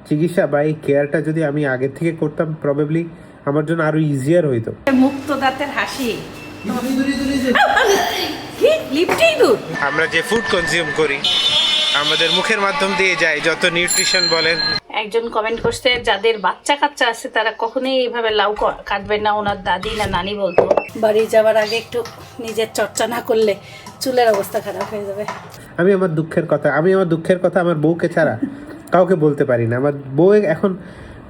চিকিৎসা বা এই কেয়ারটা যদি আমি আগে থেকে করতাম প্রবাবলি আমার জন্য আরো ইজিয়ার হইতো। মুক্ত দাঁতের হাসি, কি লিপটেই দুধ। আমরা যে ফুড কনজিউম করি আমাদের মুখের মাধ্যম দিয়ে যায়, যত নিউট্রিশন বলেন। একজন কমেন্ট করছে যাদের বাচ্চা কাচ্চা আছে তারা কখনোই এইভাবে লাউ কাটবে না, ওনার দাদি না নানি বলতো। বাড়ি যাওয়ার আগে একটু নিজের চর্চা না করলে চুলের অবস্থা খারাপ হয়ে যাবে। আমি আমার দুঃখের কথা আমার বউকে ছাড়া কাউকে বলতে পারি না। আমার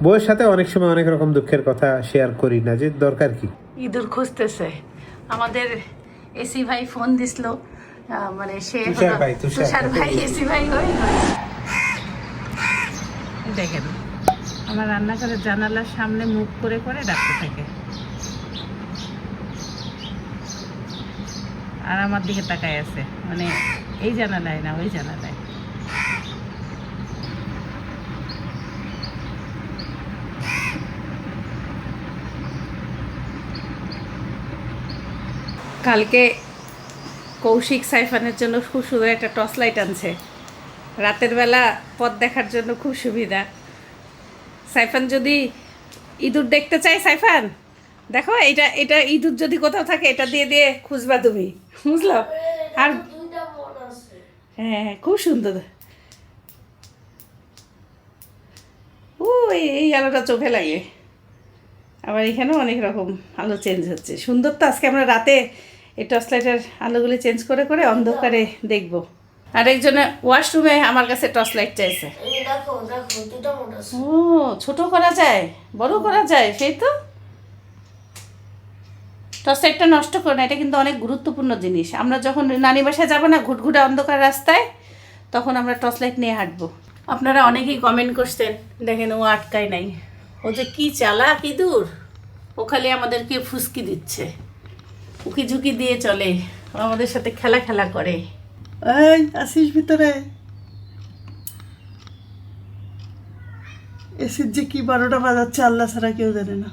বউয়ের সাথে অনেক সময় অনেক রকম দুঃখের কথা শেয়ার করি না, যে দরকার কি। ইঁদুর খুঁজতেছে আমাদের এসি ভাই, ফোন দিছিল, মানে সে তুষার ভাই এসি ভাই হই। দেখেন আমার রান্নাঘরের জানালার সামনে মুখ করে করে ডাকতে থাকে, আর আমার দিকে তাকায় আছে, মানে এই জানালায় না ওই জানালায়। কালকে কৌশিক সাইফানের জন্য খুব সুন্দর একটা টর্চ লাইট আনছে, রাতের বেলা পথ দেখার জন্য খুব সুবিধা। সাইফান যদি ইঁদুর দেখতে চাই, সাইফান দেখো এটা ইঁদুর যদি কোথাও থাকে এটা দিয়ে দিয়ে খুঁজবা তুমি, বুঝলো? আর হ্যাঁ খুব সুন্দর। ও এই আলোটা চোখে লাগে, আবার এখানেও অনেক রকম আলো চেঞ্জ হচ্ছে। সুন্দর তো। আজকে আমরা রাতে এই টর্চ লাইটের আলোগুলি চেঞ্জ করে করে অন্ধকারে দেখব। আর একজনে ওয়াশরুমে আমার কাছে টর্চ লাইট চাইছে। ও ছোট করা যায়, বড় করা যায়, সেই তো। টর্চ লাইটটা নষ্ট করো না, এটা কিন্তু অনেক গুরুত্বপূর্ণ জিনিস। আমরা যখন নানি বাসায় যাবো না ঘুটঘুটে অন্ধকার রাস্তায়, তখন আমরা টর্চ লাইট নিয়ে হাঁটবো। আপনারা অনেকেই কমেন্ট করছেন, দেখেন ও আটকায় নাই, ও যে কি চালাক ইঁদুর, ও খালি আমাদেরকে ফুসকি দিচ্ছে, উকি ঝুঁকি দিয়ে চলে, ও আমাদের সাথে খেলা করে। এই আসিস ভিতরে, এসির যে কি 12টা বাজাচ্ছে আল্লাহ ছাড়া কেউ জানে না।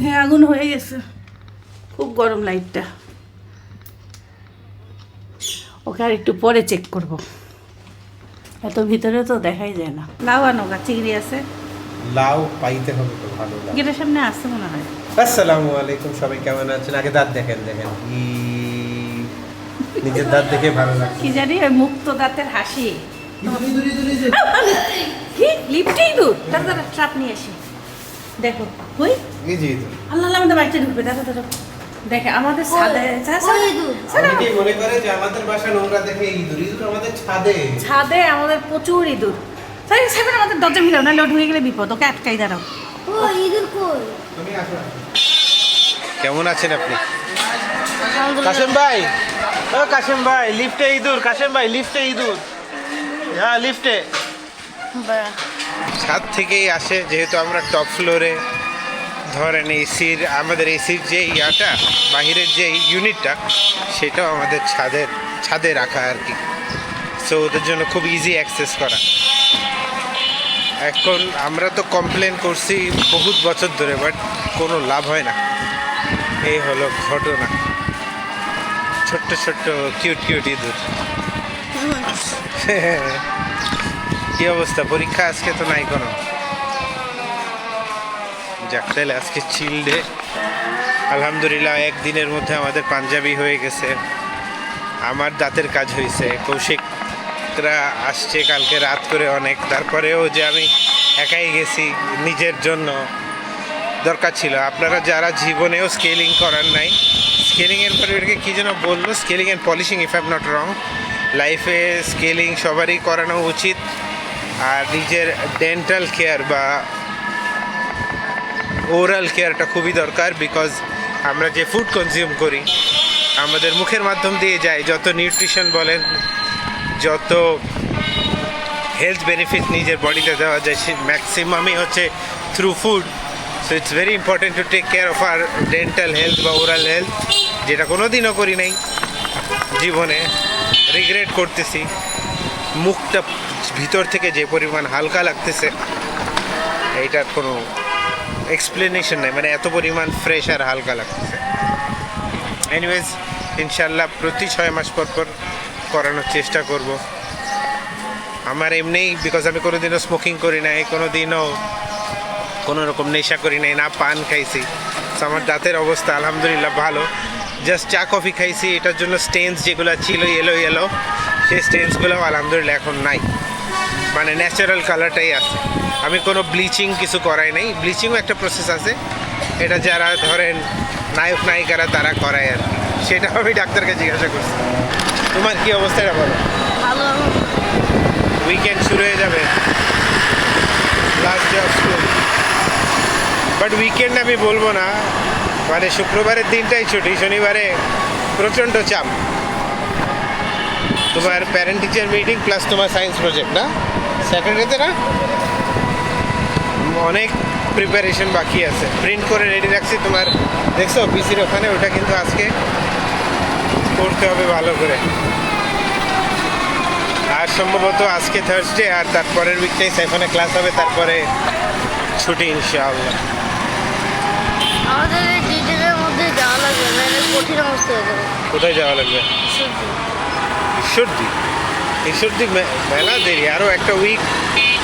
হ্যাঁ আগুন হয়ে গেছে, খুব গরম লাইটটা। ওকে আর একটু পরে চেক করব, এত ভিতরে তো দেখাই যায় না। লাউ আনো, চিংড়ি আছে, লাউ পাইতে হবে তো ভালো। গেটের সামনে আসতে মনে হয়। আসসালামু আলাইকুম, সবাই কেমন আছেন? আগে দাঁত দেখেন নিজের দাঁত দেখে ভালো লাগে। কি জানি ওই মুক্ত দাঁতের হাসি, কি লিপটেই দুধ। দাঁড়া ট্রাপ নিয়ে আসি, দেখো ওই আল্লাহ আমাদের বাড়িতে ঢুকবে। দেখো দেখে আমাদের ছাদে মনে করে যে আমাদের বাসা নোংরা দেখে ইঁদুর আমাদের ছাদে আমাদের প্রচুর ইঁদুর। তাই সেখানে আমাদের দরজা ভিড়াও, নাহলে ঢুকে গেলে বিপদ, ওকে আটকাই দাঁড়াও। কেমন আছেন আপনি? কাশেম ভাই লিফটে ইঁদুর। কাশেম ভাই লিফটে ইঁদুর, হ্যাঁ লিফটে। ছাদ থেকেই আসে, যেহেতু আমরা টপ ফ্লোরে। ধরেন আমাদের এসির যে ইয়াটা, বাহিরের যে ইউনিটটা, সেটাও আমাদের ছাদে রাখা আর কি। সো ওদের জন্য খুব ইজি অ্যাক্সেস করা। এখন আমরা তো কমপ্লেন করছি বহুত বছর ধরে, বাট কোনো লাভ হয় না। এই হলো ঘটনা। ছোট্ট কিউট ইঁদুর। কি অবস্থা? পরীক্ষা আজকে তো নাই কোনো। যাক তাহলে আজকে চিল ডে, আলহামদুলিল্লাহ। একদিনের মধ্যে আমাদের পাঞ্জাবি হয়ে গেছে, আমার দাঁতের কাজ হয়েছে, কৌশিকরা আসছে কালকে রাত করে অনেক। তারপরেও যে আমি একাই গেছি, নিজের জন্য দরকার ছিল। আপনারা যারা জীবনেও স্কেলিং করার নাই, স্কেলিংয়ের পরে এটাকে কী যেন বললো, scaling and polishing, if I am not wrong. লাইফে স্কেলিং সবারই করানো উচিত। আর নিজের ডেন্টাল কেয়ার বা ওরাল কেয়ারটা খুবই দরকার, বিকজ আমরা যে ফুড কনজিউম করি আমাদের মুখের মাধ্যম দিয়ে যায়, যত নিউট্রিশন বলেন, যত হেলথ বেনিফিট নিজের বডিতে দেওয়া যায়, সে ম্যাক্সিমামই হচ্ছে through food. So it's very important to take care of our dental health বা ওরাল হেলথ, যেটা কোনো দিনও করি নাই জীবনে। রিগ্রেট করতেছি। মুখটা ভিতর থেকে যে পরিমাণ হালকা লাগতেছে, এইটার কোনো এক্সপ্লেনেশন নেই, মানে এত পরিমাণ ফ্রেশ আর হালকা লাগতেছে। এনিওয়েজ ইনশাল্লাহ প্রতি 6 মাস পর পর করানোর চেষ্টা করব। আমার এমনিই বিকজ আমি কোনোদিনও স্মোকিং করি নাই, কোনোদিনও কোনো রকম নেশা করি নাই, না পান খাইছি। তো আমার দাঁতের অবস্থা আলহামদুলিল্লাহ ভালো। জাস্ট চা কফি খাইছি, এটার জন্য স্টেন্স যেগুলো ছিল ইয়েলো ইয়েলো, সেই স্টেন্সগুলো আলহামদুলিল্লাহ এখন নাই, মানে ন্যাচারাল কালারটাই আছে। আমি কোনো ব্লিচিং কিছু করাই নাই। ব্লিচিংও একটা প্রসেস আছে, এটা যারা ধরেন নায়ক নায়িকারা তারা করায় আর কি। সেটা আমি ডাক্তারকে জিজ্ঞাসা করছি। তোমার কি অবস্থা এটা বলো? ভালো। উইকেন্ড শুরু হয়ে যাবে, last day of school. But weekend আমি বলবো না, মানে শুক্রবারের দিনটাই ছুটি, শনিবারে প্রচণ্ড চাপ। তোমার প্যারেন্ট টিচার মিটিং প্লাস তোমার সায়েন্স প্রজেক্ট না স্যাটারডেতে না? অনেক প্রিপারেশন বাকি আছে, প্রিন্ট করে রেডি রাখছি। তোমার দেখছো পিসির ওখানে, ওটা কিন্তু আজকে করতে হবে ভালো করে। আর সম্ভবত আজকে থার্সডে, আর তারপরের উইকটাই সাইফানে ক্লাস হবে, তারপরে ছুটি ইনশাআল্লাহ। আমাদের এই ডিটেলের মধ্যে যাওয়া লাগবে, মানে কঠিন অবস্থা হয়ে যাবে। কোথায় যাওয়া লাগবে? ঈশ্বরদী। ঈশ্বরদী মেলা দেরি, আরও একটা উইক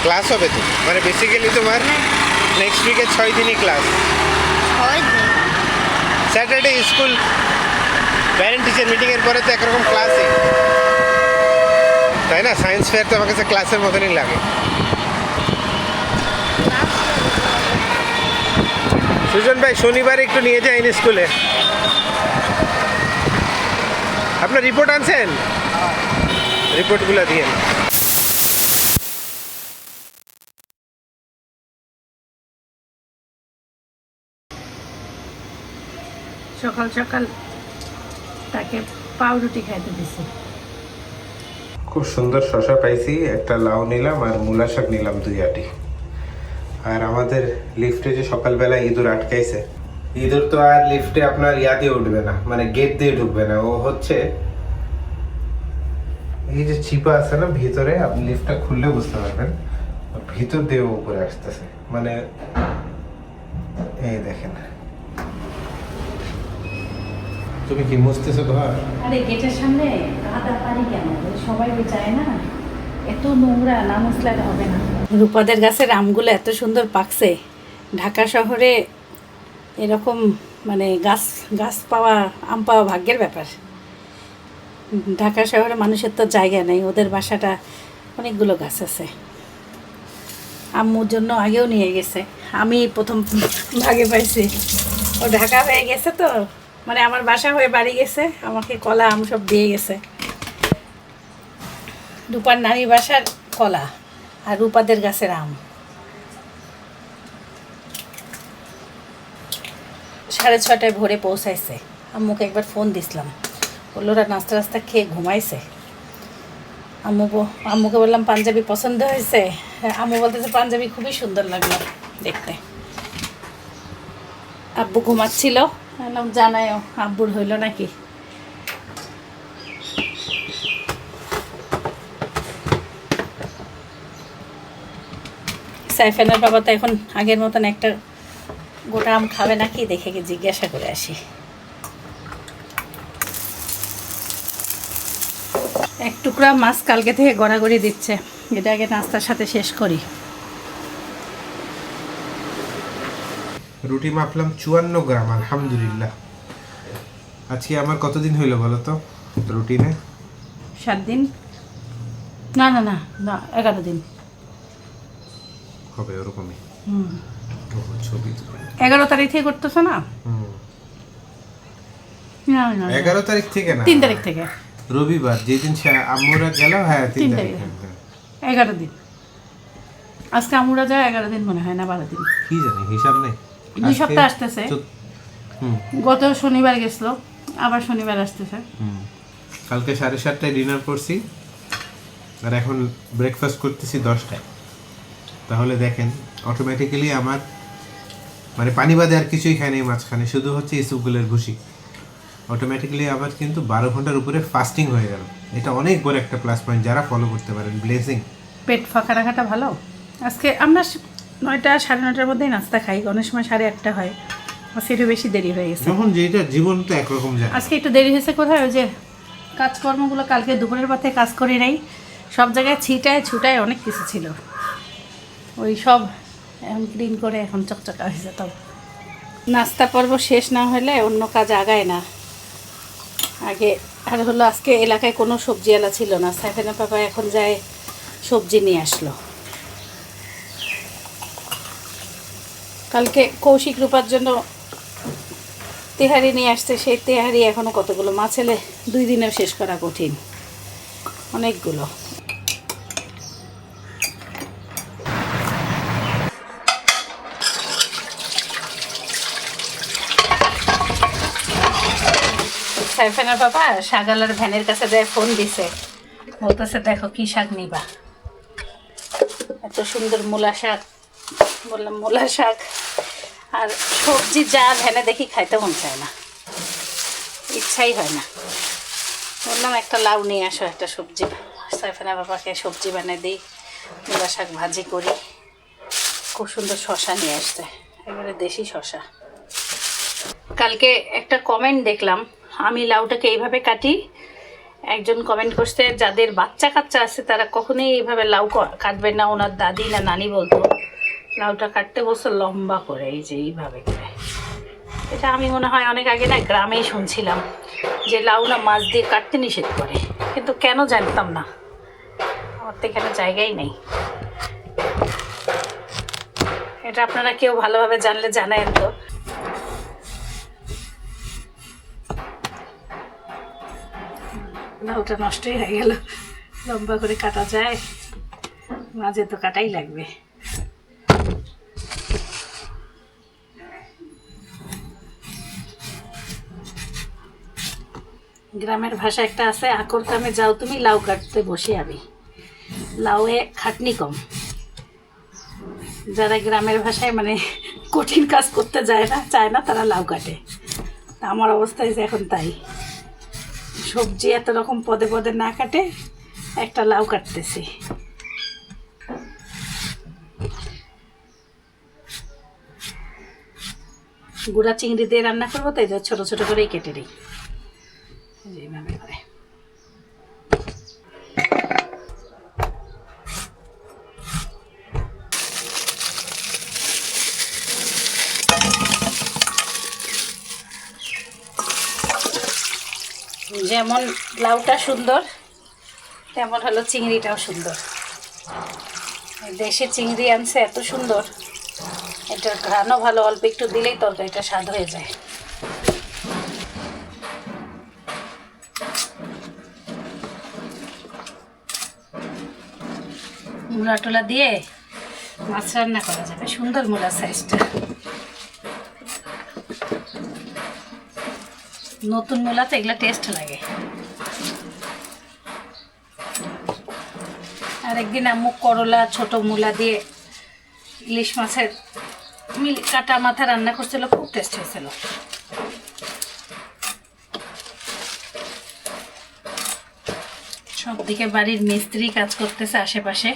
ক্লাস হবে তো, মানে বেসিক্যালি তোমার নেক্সট উইকে 6 দিনই ক্লাস। হয় না। স্যাটারডে স্কুল, প্যারেন্ট টিচার মিটিংয়ের পরে তো একরকম ক্লাসই, তাই না? সায়েন্স ফেয়ার তো আমার কাছে ক্লাসের মতনই লাগে। সুজন ভাই শনিবারে একটু নিয়ে যায়নি স্কুলে? আপনার রিপোর্ট আনছেন? রিপোর্টগুলো দিয়ে সকাল সকাল তাকে পাউরুটি খাইতে দিছি। খুব সুন্দর শশা পাইছি, একটা লাউ নিলাম আর মূলা শাক নিলাম 2 আটি। আর আমাদের লিফটে যে সকালবেলা ইঁদুর আটকাইছে, ইঁদুর তো আর লিফটে আপনার ইয়া দিয়ে উঠবে না, মানে গেট দিয়ে ঢুকবে না। ও হচ্ছে এই যে চিপা আছে না ভিতরে, আপনি লিফটটা খুললে বুঝতে পারবেন, ভিতর দিয়ে ও উপরে আসতেছে। মানে এই দেখেন। তুমি কি মুছতেছো ঘর? আরে গেটের সামনে কাদা পানি কেন? সবাই চায় না, এত নোংরা না মুছলে আর হবে না। রূপাদের গাছের আমগুলো এত সুন্দর পাকছে। ঢাকা শহরে এরকম মানে গাছ পাওয়া, আম পাওয়া ভাগ্যের ব্যাপার। ঢাকা শহরে মানুষের তো জায়গা নেই, ওদের বাসাটা অনেকগুলো গাছ আছে। আম্মুর জন্য আগেও নিয়ে গেছে, আমি প্রথম ভাগে পাইছি। ও ঢাকা হয়ে গেছে তো, মানে আমার বাসা হয়ে বাড়ি গেছে, আমাকে কলা আম সব দিয়ে গেছে। রূপার নানি বাসার কলা আর রূপাদের গাছের আম। 6:30 ভোরে পৌঁছাইছে। আম্মুকে একবার ফোন দিছিলাম, বললো ওরা নাস্তা রাস্তা খেয়ে ঘুমাইছে। আম্মুকে বললাম পাঞ্জাবি পছন্দ হয়েছে? আম্মু বলতেছে পাঞ্জাবি খুবই সুন্দর লাগলো দেখতে। আব্বু ঘুমাচ্ছিল, বললাম জানায়ও আব্বুর হইল নাকি। সাইফানের বাবা তো এখন আগের মতন একটা গোটা আম খাবে নাকি দেখে জিজ্ঞাসা করে আসি। এক টুকরা মাছ কালকে থেকে গড়াগড়ি দিচ্ছে, এটা আগে নাস্তার সাথে শেষ করি। রুটি মাপলাম 54 গ্রাম, আলহামদুলিল্লাহ। আজকে আমার কতদিন হইল বলো তো রুটিনে? 7 দিন, না না না না 11 দিন হবে ওরকমই। হুম, ছবি 11 তারিখ থেকে করতেছো না? না না 11 তারিখ থেকে না, 3 তারিখ থেকে। রবিবার যেদিন আম্মুরা গেল, হ্যাঁ 3 3 তারিখ। তারিখ, 11 দিন। আজকে আমুরা যায় 11 দিন মনে হয়, না 12 দিন, কি জানি হিসাব নেই। 2 সপ্তাহ আসতেছে। গত শনিবার গেছিল, আবার শনিবার আসতেছে। কালকে 7:30টায় ডিনার করছি, আর এখন ব্রেকফাস্ট করতেছি 10টায়। তাহলে দেখেন অটোমেটিক্যালি আমার মানে পানি বাদে আর কিছুই খাই নাই মাঝখানে, শুধু হচ্ছে ইসুপগুলের ভুসি। অটোমেটিক্যালি আমার কিন্তু 12 ঘন্টার উপরে ফাস্টিং হয়ে গেল। এটা অনেক বড় একটা প্লাস পয়েন্ট, যারা ফলো করতে পারেন। ব্লেসিং। পেট ফাঁকা রাখাটা ভালো। আজকে আমরা 9টা 9:30টার মধ্যেই নাস্তা খাই, অনেক সময় 8:30 হয়। আজকে একটু বেশি দেরি হয়ে গেছে। যখন যেটা জীবন তো একরকম যায়। আজকে একটু দেরি হয়েছে কোথায়, ওই যে কাজকর্মগুলো কালকে দুপুরের পথে কাজ করি নাই, সব জায়গায় ছিটায় ছুটায় অনেক কিছু ছিল, ওই সব এখন ক্লিন করে এখন চকচকা হয়েছে। তবে নাস্তা পর্ব শেষ না হলে অন্য কাজ আগায় না। আগে আর হলো আজকে এলাকায় কোনো সবজিওয়ালা ছিল না, সাইফানা পাপা এখন যায় সবজি নিয়ে আসলো। কালকে কৌশিক রূপার জন্য তেহারি নিয়ে আসছে, সেই তেহারি এখনও কতগুলো মাছ এলে 2 দিনেও শেষ করা কঠিন, অনেকগুলো। সাইফানার বাবা শাগালার ভ্যানের কাছে যায় ফোন দিছে, বলতেছে দেখো কি শাক নিবা। এত সুন্দর মূলা শাক, বললাম মূলা শাক আর সবজি যা ভ্যানে দেখি খাইতে মন চায় না, ইচ্ছাই হয় না। বললাম একটা লাউ নিয়ে আসো, একটা সবজি, সাইফানা বাবাকে সবজি বানিয়ে দিই, মূলা শাক ভাজি করি। খুব সুন্দর শশা নিয়ে আসছে, এবারে দেশি শশা। কালকে একটা কমেন্ট দেখলাম, আমি লাউটাকে এইভাবে কাটি, একজন কমেন্ট করছে যাদের বাচ্চা কাচ্চা আছে তারা কখনোই এইভাবে লাউ কাটবে না, ওনার দাদি না নানি বলতো লাউটা কাটতে বলছে লম্বা করে, এই যে এইভাবে করে। এটা আমি মনে হয় অনেক আগে না গ্রামেই শুনছিলাম যে লাউ না মাছ দিয়ে কাটতে নিষেধ করে, কিন্তু কেন জানতাম না, আমার তো এখানে জায়গাই নেই। এটা আপনারা কেউ ভালোভাবে জানলে জানায়েন তো। লাউটা নষ্টই হয়ে গেল, লম্বা করে কাটা যায়, মাঝে তো কাটাই লাগবে। গ্রামের ভাষা একটা আছে, আকর কামে যাও তুমি লাউ কাটতে বসে আমি, লাউয়ে খাটনি কম। যারা গ্রামের ভাষায় মানে কঠিন কাজ করতে চায় না তারা লাউ কাটে। আমার অবস্থায় যে এখন তাই, সবজি এত রকম পদে পদে না কাটে একটা লাউ কাটতেছি। গুঁড়া চিংড়ি দিয়ে রান্না করবো, তাই ছোট ছোট করেই কেটে নিই এইভাবে করে। যেমন লাউটা সুন্দর তেমন হলো চিংড়িটাও সুন্দর। দেশে চিংড়ি আনছে এত সুন্দর, এটার ঘ্রাণও ভালো, অল্প একটু দিলেই তরকারিটা স্বাদ হয়ে যায়। মূলা টোলা দিয়ে মাছ রান্না করা যাবে, সুন্দর মূলা সাইজটা। নতুন মূলা তো এগুলো টেস্ট লাগে। আর একদিন আম্মু করলা ছোট মূলা দিয়ে ইলিশ মাছের কাটা মাথা রান্না করছিল, খুব টেস্ট হয়েছিল। সবদিকে বাড়ির মিস্ত্রি কাজ করতেছে আশেপাশে,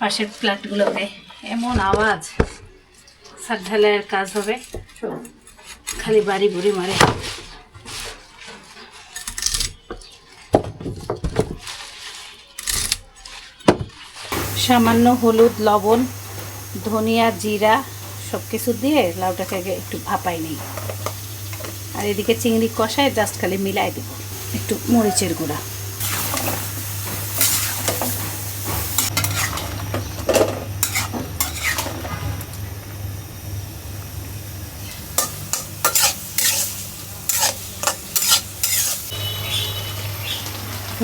পাশের ফ্ল্যাটগুলোতে এমন আওয়াজ, ছাদ ঢালাইয়ের কাজ হবে, খালি বাড়ি বুড়ি মারে। সামান্য হলুদ, লবণ, ধনিয়া, জিরা সব কিছু দিয়ে লাউটাকে আগে একটু ভাপাই নেই। আর এদিকে চিংড়ি কষায় জাস্ট খালি মিলাই দেব একটু মরিচের গুঁড়া।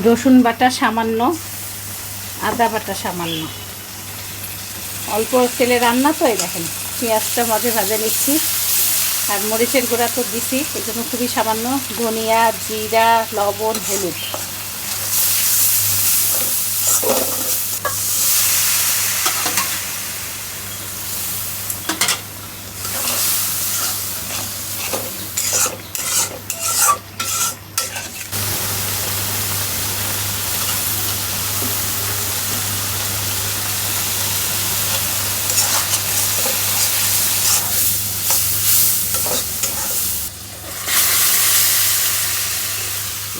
রসুন বাটা সামান্য, আদা বাটা সামান্য, অল্প তেলে রান্না তো। এই দেখেন পেঁয়াজটা মাঝে ভাজে নিচ্ছি, আর মরিচের গুঁড়া তো দিছি, এই জন্য খুবই সামান্য, ধনিয়া, জিরা, লবণ, হলুদ।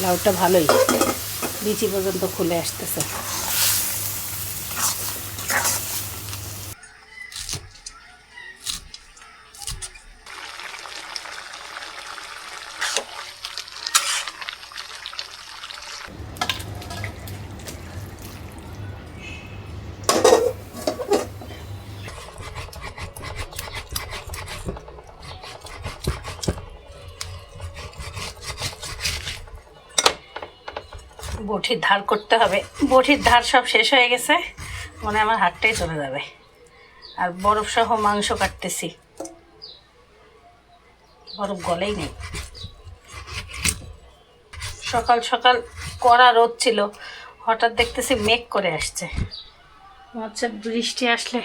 লাউটা ভালোই বিচি পর্যন্ত খুলে আসতেছে। বটির ধার করতে হবে, বটির ধার সব শেষ হয়ে গেছে, মনে হয় আমার হাতটাই চলে যাবে। আর বরফ সহ মাংস কাটতেছি, বরফ গলেই নেই। সকাল সকাল কড়া রোদ ছিল, হঠাৎ দেখতেছি মেঘ করে আসছে। আচ্ছা, বৃষ্টি আসলে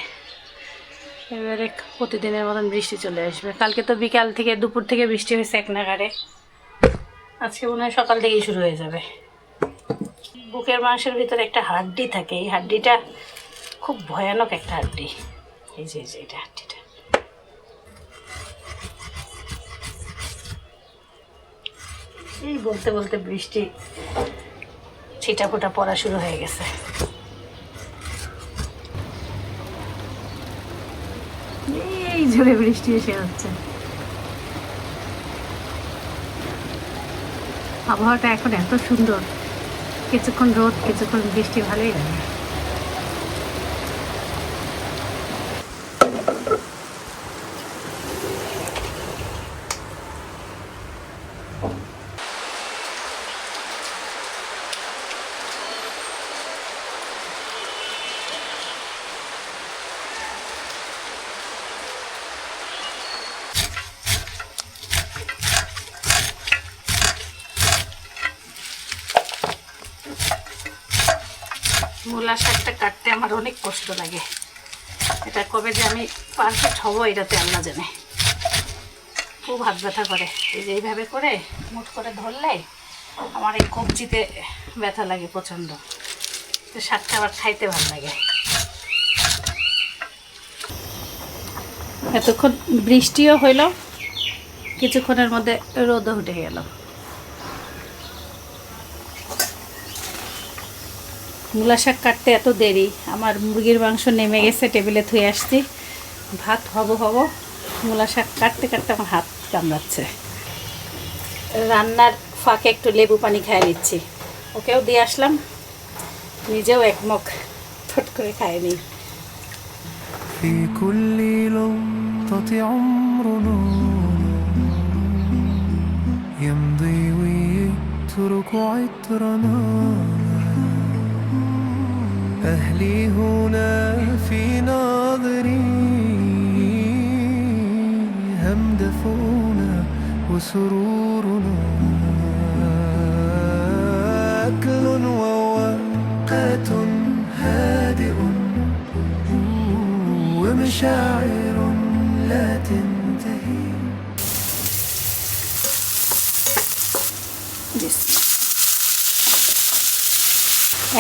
এবারে প্রতিদিনের মতন বৃষ্টি চলে আসবে। কালকে তো বিকাল থেকে দুপুর থেকে বৃষ্টি হয়েছে এক নাগাড়ে, আজকে মনে হয় সকাল থেকেই শুরু হয়ে যাবে। বুকের মাংসের ভিতরে একটা হাড্ডি থাকে, এই হাড্ডিটা খুব ভয়ানক একটা হাড্ডি। এই যে এটা হাড্ডিটা, এই বলতে বলতে বৃষ্টি ছিটা ফোটা পড়া শুরু হয়ে গেছে। এই ঝড়ে বৃষ্টি এসে হচ্ছে। আবহাওয়াটা এখন এত সুন্দর, কিছুক্ষণ রোদ কিছুক্ষণ বৃষ্টি, ভালোই লাগে। মূলা শাকটা কাটতে আমার অনেক কষ্ট লাগে, এটা কবে যে আমি পারফেক্ট হব এটাতে আল্লাহ জানে। খুব হাত ব্যথা করে, এই যে এইভাবে করে মুঠ করে ধরলে আমার এই কবজিতে ব্যথা লাগে প্রচণ্ড। তো শাকটা আবার খাইতে ভালো লাগে। এতক্ষণ বৃষ্টিও হইল, কিছুক্ষণের মধ্যে রোদও উঠে গেল। মূলা শাক কাটতে এত দেরি, আমার মুরগির মাংস নেমে গেছে, টেবিলে থুয়ে আসছি, ভাত হব মূলা শাক কাটতে কাটতে আমার হাত কামড়াচ্ছে। রান্নার ফাঁকে একটু লেবু পানি খেয়ে নিচ্ছি, ওকেও দিয়ে আসলাম, নিজেও এক মুখ ফট করে খায় নিই। في كل لقطة عمرنا يمضي ويترك عطرنا أهلي هنا في ناظري همدفونا وسرورنا أكل ووقت هادئ ومشاعر لا تنتهي.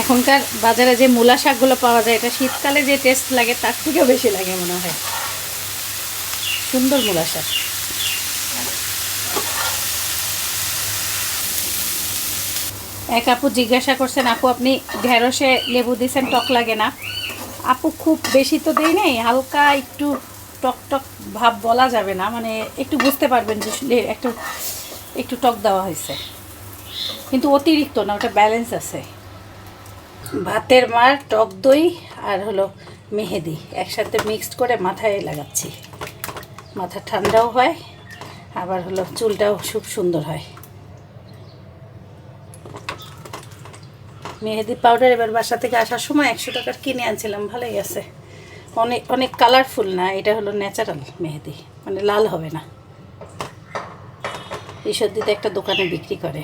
এখনকার বাজারে যে মূলা শাকগুলো পাওয়া যায়, এটা শীতকালে যে টেস্ট লাগে তার থেকেও বেশি লাগে মনে হয়। সুন্দর মূলা শাক। এক আপু জিজ্ঞাসা করছেন, আপু আপনি ঢেঁড়সে লেবু দিয়েছেন টক লাগে না? আপু খুব বেশি তো দেই নাই, হালকা একটু টক টক ভাব বলা যাবে না, মানে একটু বুঝতে পারবেন যে একটু টক দেওয়া হয়েছে, কিন্তু অতিরিক্ত না, ওটা ব্যালেন্স আছে। ভাতের মার, টক দই আর হলো মেহেদি একসাথে মিক্সড করে মাথায় লাগাচ্ছি, মাথা ঠান্ডাও হয়, আবার হলো চুলটাও খুব সুন্দর হয়। মেহেদি পাউডার এবার বাসা থেকে আসার সময় 100 টাকার কিনে আনছিলাম, ভালোই আছে, অনেক অনেক কালারফুল না, এটা হলো ন্যাচারাল মেহেদি, মানে লাল হবে না। ঈশ্বরদীতে একটা দোকানে বিক্রি করে,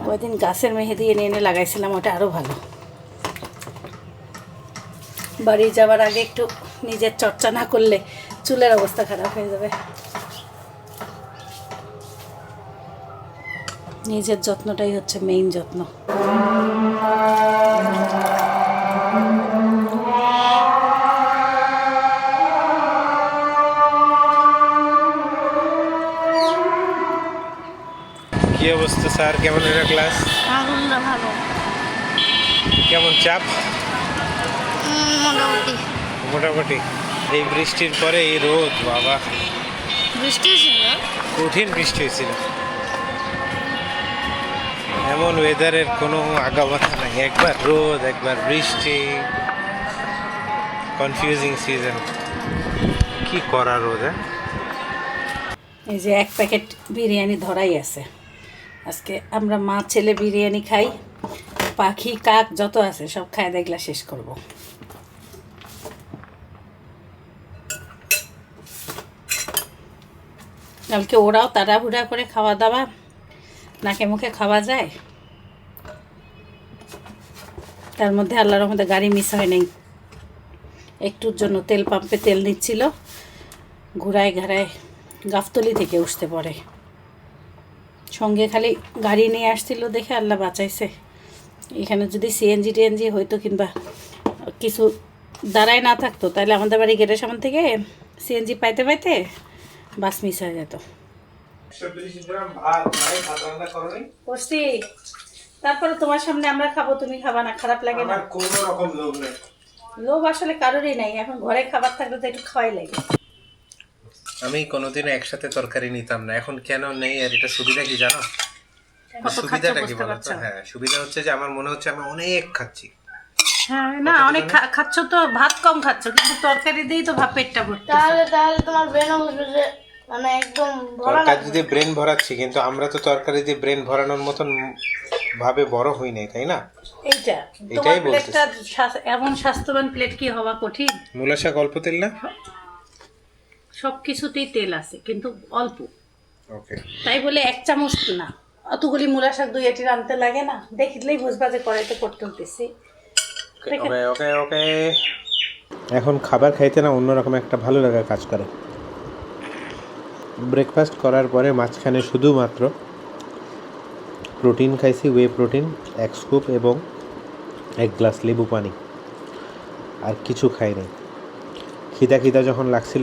কয়েকদিন গাছের মেহেদি এনে এনে লাগাইছিলাম, ওটা আরও ভালো। বাড়ি যাওয়ার আগে একটু নিজের চর্চা না করলে চুলের অবস্থা খারাপ হয়ে যাবে। নিজের যত্নটাই হচ্ছে মেইন যত্ন। কি অবস্থা স্যার, কেমন হলো ক্লাস? আগুনটা ভালো কেমন চাপ? মোটামুটি মোটামুটি। এই বৃষ্টির পরে এই রোদ, বাবা বৃষ্টি ছিল কঠিন বৃষ্টি হয়েছিল। এমন ওয়েদারের কোনো আগামাথা নাই, একবার রোদ একবার বৃষ্টি, কনফিউজিং সিজন। কি করা রোদ? এই যে এক প্যাকেট বিরিয়ানি ধরাই আছে। আজকে আমরা মা ছেলে বিরিয়ানি খাই, পাখি কাক যত আছে সব খায় দেখলা শেষ করব। কালকে ওরাও তাড়াহুড়া করে খাওয়া দাওয়া, নাকে মুখে খাওয়া যায়, তার মধ্যে আল্লাহর রহমতে গাড়ি মিস হয় নাই। একটুর জন্য তেল পাম্পে তেল নিচ্ছিল, ঘুরায় ঘাড়ায় গাফতলি থেকে উঠতে পড়ে। সঙ্গে খালি গাড়ি নিয়ে আসছিল দেখে আল্লাহ বাঁচাইছে। এখানে যদি সিএনজি টিএনজি হইতো কিংবা কিছু দাঁড়ায় না থাকতো, তাহলে আমাদের বাড়ি গেটের সামনে থেকে সিএনজি পাইতে পাইতে বাস মিস হয়ে যেত। করছি, তারপরে তোমার সামনে আমরা খাবো, তুমি খাবা না, খারাপ লাগে না? কোনো রকম লোভ নেই। লোভ আসলে কারোরই নাই, এখন ঘরে খাবার থাকলে তো একটু খাওয়াই লাগে। আমি কোনোদিনও একসাথে তরকারি নিতাম না, এখন কেন নেই? আর এটা সুবিধা কি জানো? কত সুবিধাটা খাচ্ছ কি বুঝতে বলো তো? পারছো? হ্যাঁ, সুবিধা হচ্ছে যে আমার মনে হচ্ছে আমি অনেক খাচ্ছি। হ্যাঁ, না অনেক খাচ্ছ তো, ভাত কম খাচ্ছ, কিন্তু তরকারি দিয়েই তো ভাত পেটটা ভরতে। তাহলে তোমার ব্রেনও বুঝবে যে মানে একদম ভরা তরকারি লাগবে। দিয়ে ব্রেন ভরাচ্ছি, কিন্তু আমরা তো তরকারি দিয়ে ব্রেন ভরানোর মতন ভাবে বড় হই নাই, তাই না? এইটা এটাই তোমার বলতেছি। প্লেটটা এমন স্বাস্থ্যবান প্লেট কি হওয়া কঠিন? মূলা শাক অল্প তেল না? সব কিছুতেই তেল আছে কিন্তু অল্প, ওকে। তাই বলে এক চামচ না, অতগুলি মূলা শাক 2 আনতে লাগে না, দেখলেই বুঝবা যে কড়াইতে করতে উঠতেছি। ওকে ওকে ওকে। এখন খাবার খাইতে না অন্যরকম একটা ভালো লাগা কাজ করে। ব্রেকফাস্ট করার পরে মাঝখানে শুধুমাত্র প্রোটিন খাইছি, ওয়ে প্রোটিন 1 স্কুপ এবং 1 গ্লাস লেবু পানি, আর কিছু খাইনি। খিদা যখন লাগছিল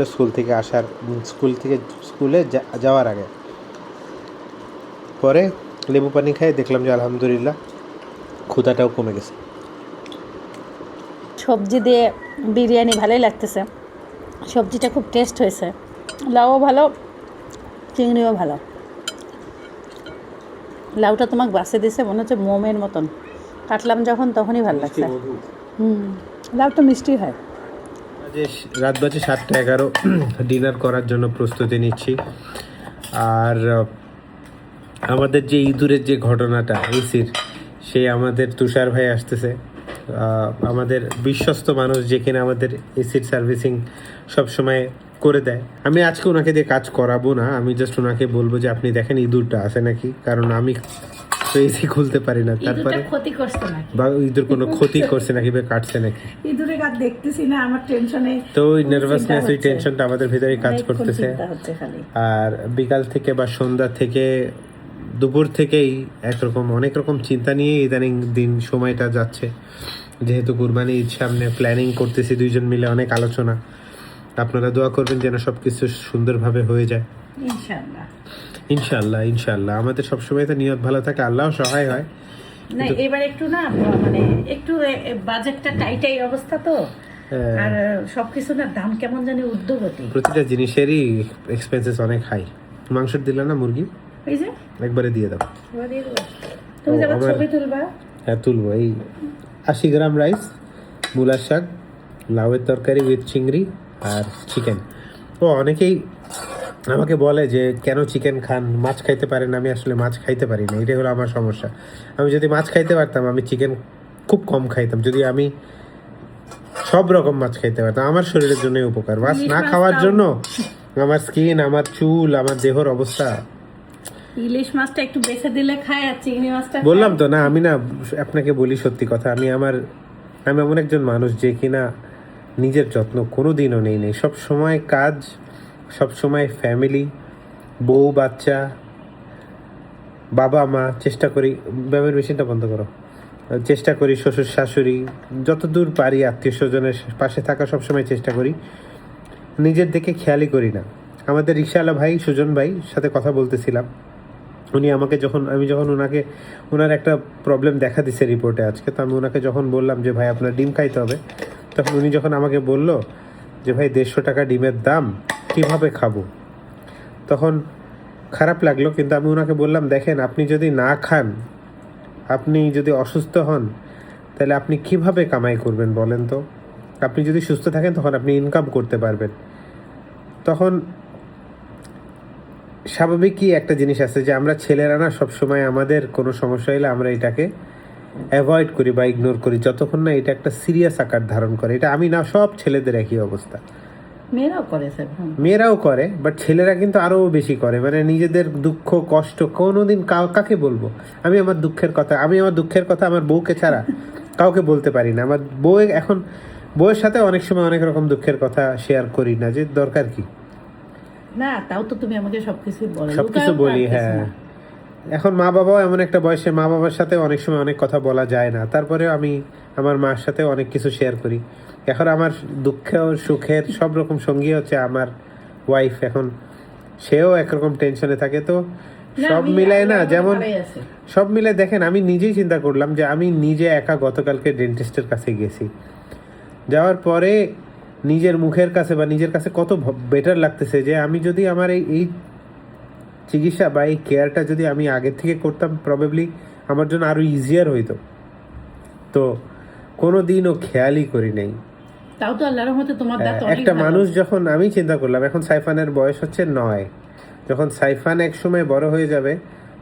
স্কুলে যাওয়ার আগে, পরে লেবু পানি খাই, দেখলাম যে আলহামদুলিল্লাহ ক্ষুধাটাও কমে গেছে। সবজি দিয়ে বিরিয়ানি ভালোই লাগতেছে, সবজিটা খুব টেস্ট হয়েছে, লাউও ভালো, চিংড়িও ভালো। লাউটা তোমাকে বাসে দিছে মনে হচ্ছে মোমের মতন, কাটলাম যখন তখনই ভালো লাগছে। লাউটা মিষ্টি হয়। রাত বাজে 7:11, ডিনার করার জন্য প্রস্তুতি নিচ্ছি। আর আমাদের যে ইঁদুরের যে ঘটনাটা এসির, সে আমাদের তুষার ভাই আসতেছে, আমাদের বিশ্বস্ত মানুষ, যে কিনা আমাদের এসির সার্ভিসিং সবসময় করে দেয়। আমি আজকে ওনাকে দিয়ে কাজ করাবো না, আমি জাস্ট ওনাকে বলবো যে আপনি দেখেন ইঁদুরটা আছে নাকি, কারণ আমি তো এসি খুলতে পারি না। তারপরে ক্ষতি করছে নাকি, বা ইঁদুর কোনো ক্ষতি করছে নাকি বা কাটছে নাকি, ইঁদুরে কাজ দেখতেছি না, আমার টেনশনে তো ওই নার্ভাসনেস, ওই টেনশনটা আমাদের ভিতরে কাজ করতেছে। আর বিকাল থেকে বা সন্ধ্যা থেকে দুপুর থেকেই অনেক রকম চিন্তা নিয়ে ইদানিং দিন সময়টা যাচ্ছে। যেহেতু কুরবানি ঈদ সামনে, প্ল্যানিং করতেছি 2 জন মিলে, অনেক আলোচনা। আপনারা দোয়া করবেন যেন সব কিছু সুন্দরভাবে হয়ে যায় ইনশাআল্লাহ। ইনশাআল্লাহ আমাদের সবসময় তো নিয়ত ভালো থাকে, আল্লাহও সহায় হয়। না এবার একটু না মানে একটু বাজেটটা টাইটাই অবস্থা তো, আর সবকিছু না দাম কেমন জানি ঊর্ধ্বগতি, প্রতিটা জিনিসেরই এক্সপেন্সেস অনেক হাই। মাংস দিলা না মুরগি? এই যে একবারে দিয়ে দাও। তুমি যাবা ছবি তুলবা? হ্যাঁ তুলবো। এই 80 গ্রাম রাইস, মূলার শাক, লাউয়ের তরকারি উইথ চিংড়ি আর চিকেন। তো অনেকেই আমাকে বলে যে কেন চিকেন খান, মাছ খাইতে পারেন। আমি আসলে মাছ খাইতে পারি না, এটাই হলো আমার সমস্যা। আমি যদি মাছ খাইতে পারতাম, আমি চিকেন খুব কম খাইতাম। যদি আমি সব রকম মাছ খাইতে পারতাম, আমার শরীরের জন্যই উপকার। মাছ না খাওয়ার জন্য আমার স্কিন, আমার চুল, আমার দেহর অবস্থা। ইলিশ মাছটা একটু বেছে দিলে খায়, আর চিংড়ি মাছটা বললাম তো না, আমি না আপনাকে বলি সত্যি কথা, আমি এমন একজন মানুষ যে কিনা নিজের যত্ন কোনো দিনও নেই। সব সময় কাজ, সব সময় ফ্যামিলি, বউ বাচ্চা, বাবা মা, চেষ্টা করি। ব্যায়ামের মেশিনটা বন্ধ করো। চেষ্টা করি শ্বশুর শাশুড়ি, যতদূর পারি আত্মীয় স্বজনের পাশে থাকা সবসময় চেষ্টা করি, নিজের দিকে খেয়ালই করি না। আমাদের রিকশাওয়ালা ভাই সুজন ভাই সাথে কথা বলতেছিলাম, উনি আমাকে আমি যখন ওনার একটা প্রবলেম দেখা দিছে রিপোর্টে আজকে, তো আমি ওনাকে যখন বললাম যে ভাই আপনার ডিম খাইতে হবে, তখন উনি যখন আমাকে বলল যে ভাই 150 টাকা ডিমের দাম, কিভাবে খাবো, তখন খারাপ লাগলো। কিন্তু আমি ওনাকে বললাম দেখেন, আপনি যদি না খান, আপনি যদি অসুস্থ হন, তাহলে আপনি কিভাবে কামাই করবেন বলেন তো? আপনি যদি সুস্থ থাকেন তখন আপনি ইনকাম করতে পারবেন। তখন স্বাভাবিকই একটা জিনিস আছে যে আমরা ছেলেরা না সবসময় আমাদের কোনো সমস্যা হলে আমরা এটাকে অ্যাভয়েড করি বা ইগনোর করি, যতক্ষণ না এটা একটা সিরিয়াস আকার ধারণ করে। এটা আমি না, সব ছেলেদের একই অবস্থা। মেয়েরাও করে স্যার। মেয়েরাও করে, বাট ছেলেরা কিন্তু আরও বেশি করে। মানে নিজেদের দুঃখ কষ্ট কোনোদিন কাকে বলবো? আমি আমার দুঃখের কথা আমার বউকে ছাড়া কাউকে বলতে পারি না। আমার বউয়ের সাথে অনেক সময় অনেক রকম দুঃখের কথা শেয়ার করি না, যে দরকার কি। না, তাও তো তুমি আমাকে সবকিছু বলো। সবকিছু বলি, হ্যাঁ। এখন মা বাবাও এমন একটা বয়সে, মা বাবার সাথে অনেক সময় অনেক কথা বলা যায় না, তারপরেও আমি আমার মার সাথে অনেক কিছু শেয়ার করি। এখন আমার দুঃখের সুখের সব রকম সঙ্গী হচ্ছে আমার ওয়াইফ। এখন সেও একরকম টেনশনে থাকে। তো সব মিলায় না, যেমন সব মিলে দেখেন, আমি নিজেই চিন্তা করলাম যে আমি নিজে একা গতকালকে ডেন্টিস্টের কাছে গেছি, যাওয়ার পরে নিজের মুখের কাছে বা নিজের কাছে কত বেটার লাগতেছে যে আমি যদি আমার এই চিকিৎসা বা এই কেয়ারটা যদি আমি আগের থেকে করতাম, প্রবাবলি আমার জন্য আরও ইজিয়ার হইতো। তো কোনো দিনও খেয়ালই করি নাই। তাও তো আল্লাহর রহমতে তোমার দাঁত অনেক একটা ভালো। মানুষ যখন, আমি চিন্তা করলাম এখন সাইফানের বয়স হচ্ছে 9, যখন সাইফান এক সময় বড় হয়ে যাবে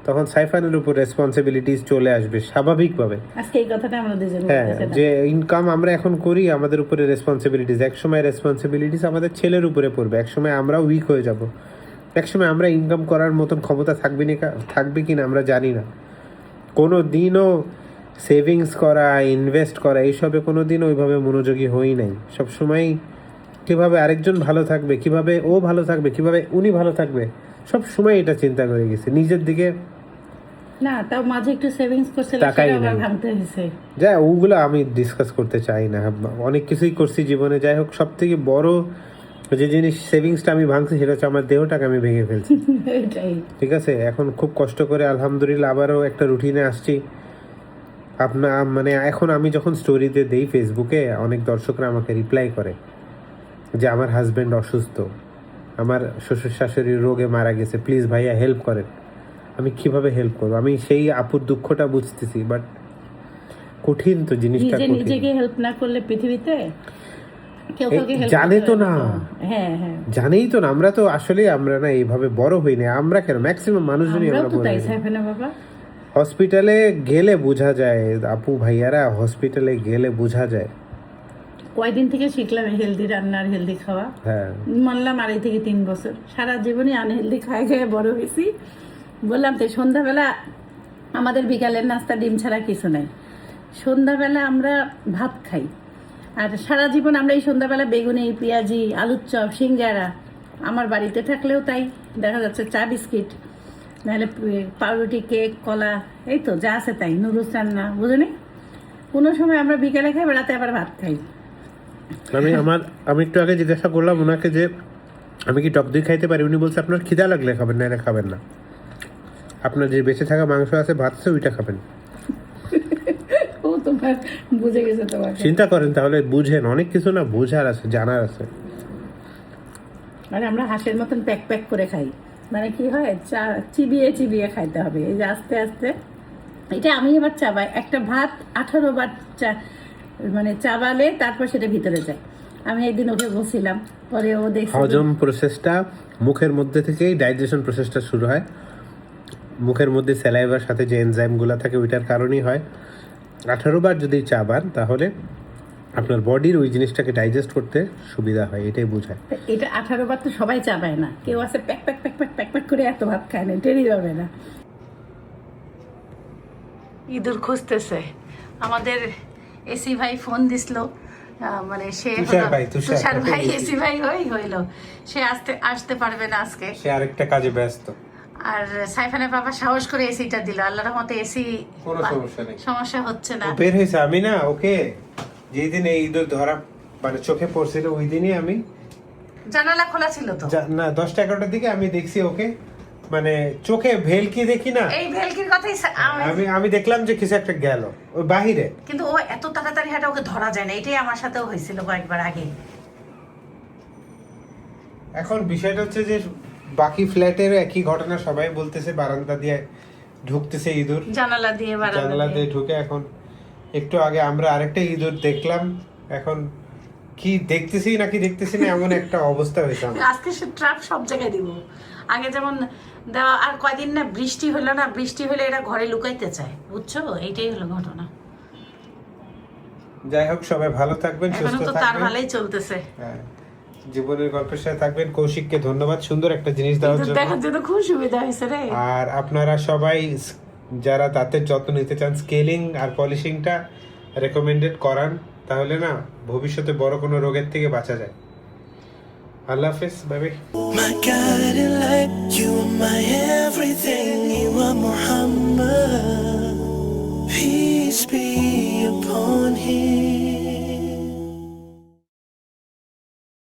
তখন সাইফানের উপর রেসপন্সিবিলিটিস চলে আসবে স্বাভাবিকভাবে। আজকে এই কথাটা আমরা দুজন হ্যাঁ, বলতেছিলাম। যে ইনকাম আমরা এখন করি, আমাদের উপরে রেসপন্সিবিলিটিস, এক সময় রেসপন্সিবিলিটিস আমাদের ছেলের উপরে পড়বে, এক সময় আমরাও উইক হয়ে যাব, এক সময় আমরা ইনকাম করার মতন ক্ষমতা থাকবে কিনা আমরা জানি না। কোনো দিনও সেভিংস করা, ইনভেস্ট করা, এইসবে কোনো দিনও ওইভাবে মনোযোগী হই নাই। সবসময় কীভাবে আরেকজন ভালো থাকবে, কিভাবে ও ভালো থাকবে, কিভাবে উনি ভালো থাকবে, সব সময় এটা চিন্তা করে গেছি। নিজের দিকে না, তাও মাঝে একটু সেভিংস করছিলাম, টাকাই সেটা আবার নেই। ভাঙতে হয়েছে। যা ওগুলো আমি ডিসকাস করতে চাই না। অনেক কিছুই করছি জীবনে, যাই হোক সব থেকে বড় যে জিনিস সেভিংসটা আমি ভাঙছি সেটা হচ্ছে আমার দেহটাকে আমি ভেঙে ফেলছি। এটাই। ঠিক আছে, এখন খুব কষ্ট করে আলহামদুলিল্লাহ আবারও একটা রুটিনে আসছি। মানে এখন আমি যখন স্টোরিতে দেই ফেসবুকে, অনেক দর্শকরা আমাকে রিপ্লাই করে যে আমার হাজব্যান্ড অসুস্থ, আমার শ্বশুর শাশুড়ির রোগে মারা গেছে, প্লিজ ভাইয়া হেল্প করেন। আমি কিভাবে হেল্প করবো? আমি সেই আপুর দুঃখটা বুঝতেছি, বাট কঠিন তো জিনিসটা, নিজেকে হেল্প না করলে পৃথিবীতে কেউ কাউকে হেল্প জানে তো না। হ্যাঁ হ্যাঁ, জানেই তো না, আমরা তো আসলে আমরা না এইভাবে বড় হই না। আমরা কেন, ম্যাক্সিমাম মানুষজনই আমরাও আমরা তো বড় তাই হই। সাইফানা বাবা। হসপিটালে গেলে বোঝা যায়, আপু ভাইয়ারা হসপিটালে গেলে বোঝা যায়। কয়দিন থেকে শিখলাম হেলদি রান্না আর হেলদি খাওয়া। হ্যাঁ, মানলাম 2.5 থেকে 3 বছর সারা জীবনই আনহেলদি খায় খেয়ে বড় হয়েছি। বললাম তো সন্ধ্যাবেলা আমাদের বিকালের নাস্তা ডিম ছাড়া কিছু নাই। সন্ধ্যাবেলা আমরা ভাত খাই, আর সারা জীবন আমরা এই সন্ধ্যাবেলা বেগুনি, পেঁয়াজি, আলুর চপ, সিঙ্গারা। আমার বাড়িতে থাকলেও তাই, দেখা যাচ্ছে চা বিস্কিট, নাহলে পাউরুটি, কেক, কলা, এই তো যা আছে তাই, নুডলস রান্না, বুঝলি। কোনো সময় আমরা বিকালে খাই, বেড়াতে আবার ভাত খাই। আমি একটু আগে জিজ্ঞাসা করলাম ওনাকে যে আমি কি টক দই খাইতে পারি, উনি বলছে আপনার খিদা লাগলে খাবেন, না এটা খাবেন না। আপনার যে বেঁচে থাকা মাংস আছে, ভাত আছে, ওইটা খাবেন। ও তোমার বুঝে গেছে তোমাকে। চিন্তা করেন তাহলে, বুঝেন অনেক কিছু না বোঝার আছে, জানার আছে। মানে আমরা হাঁসের মতন প্যাক প্যাক করে খাই। মানে কি হয়, চিবিয়ে চিবিয়ে খাইতে হবে, এই যে আস্তে আস্তে। এটা আমি এবার চাবাই, একটা ভাত 18 বার মানে চাবালে তারপর সেটা ভিতরে যায়। আমি একদিন ওকে বলছিলাম, পরে ও দেখছি হজম প্রসেসটা মুখের মধ্যে থেকেই, ডাইজেশন প্রসেসটা শুরু হয় মুখের মধ্যে। স্যালাইভার সাথে যে এনজাইমগুলো থাকে ওইটার কারণেই হয়। 18 বার যদি চাবান তাহলে আপনার বডির ওই জিনিসটাকে ডাইজেস্ট করতে সুবিধা হয়, এটাই বোঝায়। এটা 18 বার তো সবাই চাবায় না, কেউ আছে pack pack pack pack pack pack করে এত ভাত খায় না, টেরি যাবে না। ইঁদুর খুঁজতেছে। আমাদের এসি ভাই ফোন দিছিল, মানে সে তুষার ভাই এসি ভাই হইলো, সে আসতে পারবে না আজকে, সে আরেকটা কাজে ব্যস্ত। আর সাইফানের বাবা সাহস করে এসিটা দিল। আল্লাহর রহমতে এসি কোনো সমস্যা নেই, সমস্যা হচ্ছে না। বের হয়েছে। আমি না ওকে যেদিন এই ইঁদুর ধরা মানে চোখে পড়ছিল, ওই দিনই আমি জানালা খোলা ছিল তো না 10টা 11টার দিকে আমি দেখছি ওকে মানে চোখে ভেলকি দেখি না, এই ভেলকির কথাই আমি দেখলাম যে কিছু একটা গেল ওই বাহিরে। কিন্তু ও এত তাড়াতাড়ি হাঁটা, ওকে ধরা যায় না। এটাই আমার সাথেও হয়েছিল কয়েকবার আগে। এখন বিষয়টা হচ্ছে যে বাকি ফ্ল্যাটের একই ঘটনা, সবাই বলতেছে বারান্দা দিয়ে ঢুকতেছে ইঁদুর, জানালা দিয়ে জানালা দিয়ে ঢুকে। এখন একটু আগে আমরা আরেকটা ইঁদুর দেখলাম, এখন কি দেখতেছি নাকি দেখতেছি না এমন একটা অবস্থা হয়েছে আমার। আজকে সে ট্র্যাপ সব জায়গায় দিব। আগে যেমন দেওয়া, আর কয়দিন না বৃষ্টি হলো না, বৃষ্টি হলে এরা ঘরে লুকাইতে চায়, বুঝছো? এইটাই হলো ঘটনা। যাই হোক, সবাই ভালো থাকবেন, এখনো সুস্থ তো তার থাকবেন। ভালোই চলতেছে। হ্যাঁ, জীবনের গল্পের সাথে থাকবেন। কৌশিককে ধন্যবাদ সুন্দর একটা জিনিস দেওয়ার জন্য। দেখার জন্য খুব সুবিধা হয়েছে রে। আর আপনারা সবাই যারা দাঁতের যত্ন নিতে চান, স্কেলিং আর পলিশিংটা রেকমেন্ডেড করান, তাহলে না ভবিষ্যতে বড় কোনো রোগের থেকে বাঁচা যায়। আল্লাহ হাফেজ, bye bye. My guiding light, you are my everything. You are Muhammad.